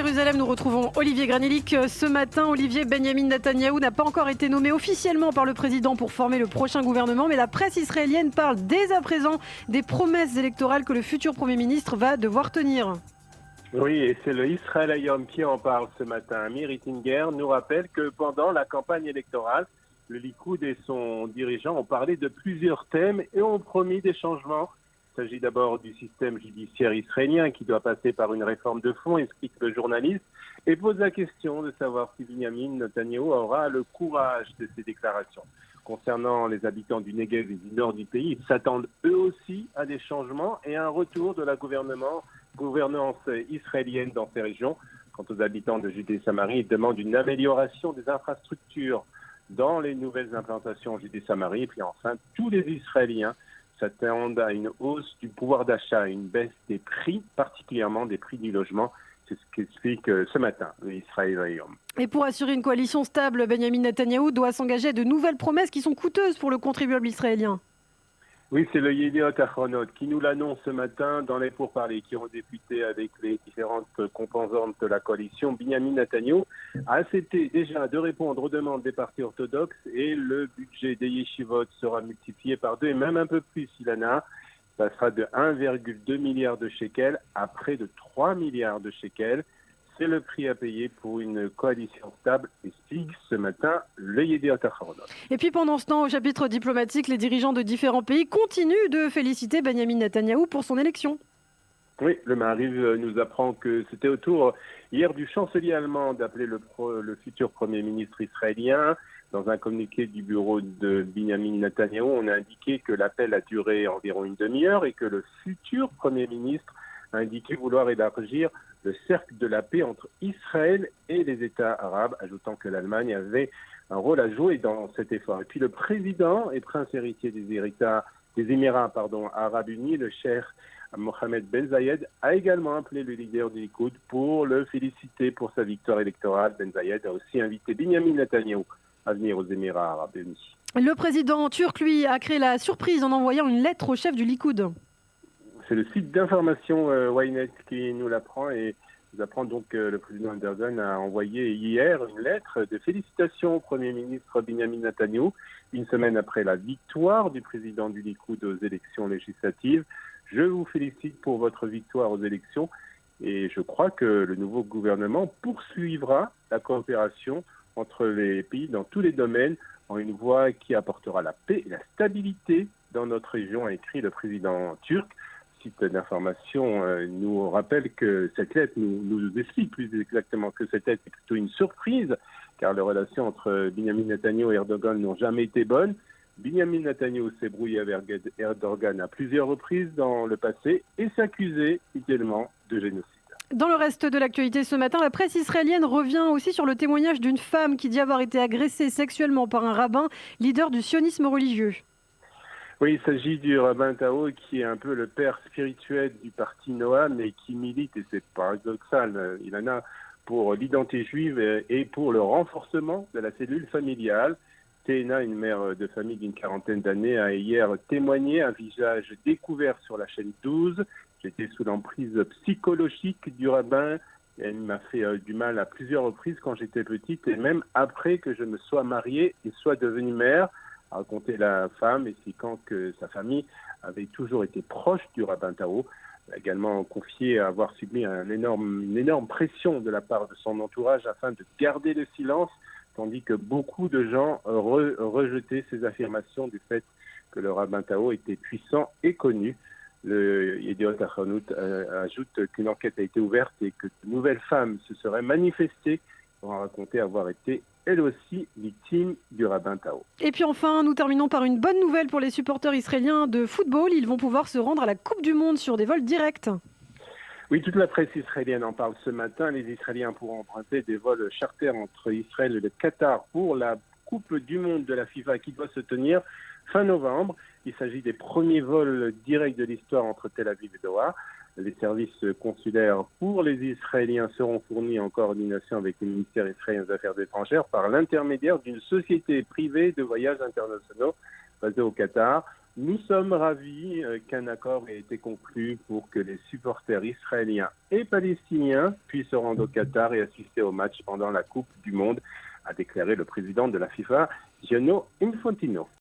Jérusalem, nous retrouvons Olivier Granelik. Ce matin, Olivier, Benyamin Netanyahou n'a pas encore été nommé officiellement par le président pour former le prochain gouvernement, mais la presse israélienne parle dès à présent des promesses électorales que le futur Premier ministre va devoir tenir. Oui, et c'est le Israël Hayom qui en parle ce matin. Amir Ittinger nous rappelle que pendant la campagne électorale, le Likoud et son dirigeant ont parlé de plusieurs thèmes et ont promis des changements. Il s'agit d'abord du système judiciaire israélien qui doit passer par une réforme de fond, explique le journaliste, et pose la question de savoir si Benyamin Netanyahou aura le courage de ces déclarations. Concernant les habitants du Negev et du nord du pays, ils s'attendent eux aussi à des changements et à un retour de la gouvernance israélienne dans ces régions. Quant aux habitants de Judée-Samarie, ils demandent une amélioration des infrastructures dans les nouvelles implantations Judée-Samarie. Et puis enfin, tous les Israéliens s'attendent à une hausse du pouvoir d'achat, une baisse des prix, particulièrement des prix du logement. C'est ce qu'explique ce matin l'Israël Hayom. Et pour assurer une coalition stable, Benyamin Netanyahou doit s'engager à de nouvelles promesses qui sont coûteuses pour le contribuable israélien. Oui, c'est le Yediot Ahronot qui nous l'annonce ce matin dans les pourparlers qui ont débuté avec les différentes composantes de la coalition. Benyamin Netanyahou a accepté déjà de répondre aux demandes des partis orthodoxes et le budget des yeshivot sera multiplié par 2 et même un peu plus, Ilana. Ça sera de 1,2 milliard de shekels à près de 3 milliards de shekels. C'est le prix à payer pour une coalition stable, explique ce matin le Yediot Ahronot. Et puis pendant ce temps, au chapitre diplomatique, les dirigeants de différents pays continuent de féliciter Benyamin Netanyahou pour son élection. Oui, le Maariv nous apprend que c'était au tour hier du chancelier allemand d'appeler le futur Premier ministre israélien. Dans un communiqué du bureau de Benyamin Netanyahou, on a indiqué que l'appel a duré environ une demi-heure et que le futur Premier ministre a indiqué vouloir élargir le cercle de la paix entre Israël et les États arabes, ajoutant que l'Allemagne avait un rôle à jouer dans cet effort. Et puis le président et prince héritier des Émirats arabes unis, le cheikh Mohamed Ben Zayed, a également appelé le leader du Likoud pour le féliciter pour sa victoire électorale. Ben Zayed a aussi invité Benyamin Netanyahou à venir aux Émirats arabes unis. Le président turc, lui, a créé la surprise en envoyant une lettre au chef du Likoud. C'est le site d'information Ynet qui nous l'apprend et nous apprend donc que le président Erdogan a envoyé hier une lettre de félicitations au Premier ministre Benyamin Netanyahou, une semaine après la victoire du président du Likoud aux élections législatives. Je vous félicite pour votre victoire aux élections et je crois que le nouveau gouvernement poursuivra la coopération entre les pays dans tous les domaines en une voie qui apportera la paix et la stabilité dans notre région, a écrit le président turc. Site d'information nous rappelle que cette lettre nous explique plus exactement que cette lettre est plutôt une surprise, car les relations entre Benyamin Netanyahou et Erdogan n'ont jamais été bonnes. Benyamin Netanyahou s'est brouillé avec Erdogan à plusieurs reprises dans le passé et s'accusait également de génocide. Dans le reste de l'actualité ce matin, la presse israélienne revient aussi sur le témoignage d'une femme qui dit avoir été agressée sexuellement par un rabbin, leader du sionisme religieux. Oui, il s'agit du rabbin Tao qui est un peu le père spirituel du parti Noam et qui milite, et c'est paradoxal, il en a pour l'identité juive et pour le renforcement de la cellule familiale. Téna, une mère de famille d'une quarantaine d'années, a hier témoigné un visage découvert sur la chaîne 12. J'étais sous l'emprise psychologique du rabbin. Elle m'a fait du mal à plusieurs reprises quand j'étais petite et même après que je me sois mariée et soit devenue mère, a raconté la femme, expliquant que sa famille avait toujours été proche du rabbin Tao. Elle a également confié avoir subi une énorme pression de la part de son entourage afin de garder le silence, tandis que beaucoup de gens rejetaient ces affirmations du fait que le rabbin Tao était puissant et connu. Le Yediot Ahronot ajoute qu'une enquête a été ouverte et que de nouvelles femmes se seraient manifestées pour raconter avoir été elle aussi victime du rabbin Tao. Et puis enfin, nous terminons par une bonne nouvelle pour les supporters israéliens de football. Ils vont pouvoir se rendre à la Coupe du Monde sur des vols directs. Oui, toute la presse israélienne en parle ce matin. Les Israéliens pourront emprunter des vols charters entre Israël et le Qatar pour la Coupe du Monde de la FIFA qui doit se tenir fin novembre. Il s'agit des premiers vols directs de l'histoire entre Tel Aviv et Doha. Les services consulaires pour les Israéliens seront fournis en coordination avec le ministère israélien des Affaires étrangères par l'intermédiaire d'une société privée de voyages internationaux basée au Qatar. Nous sommes ravis qu'un accord ait été conclu pour que les supporters israéliens et palestiniens puissent se rendre au Qatar et assister au match pendant la Coupe du Monde, a déclaré le président de la FIFA, Gianni Infantino.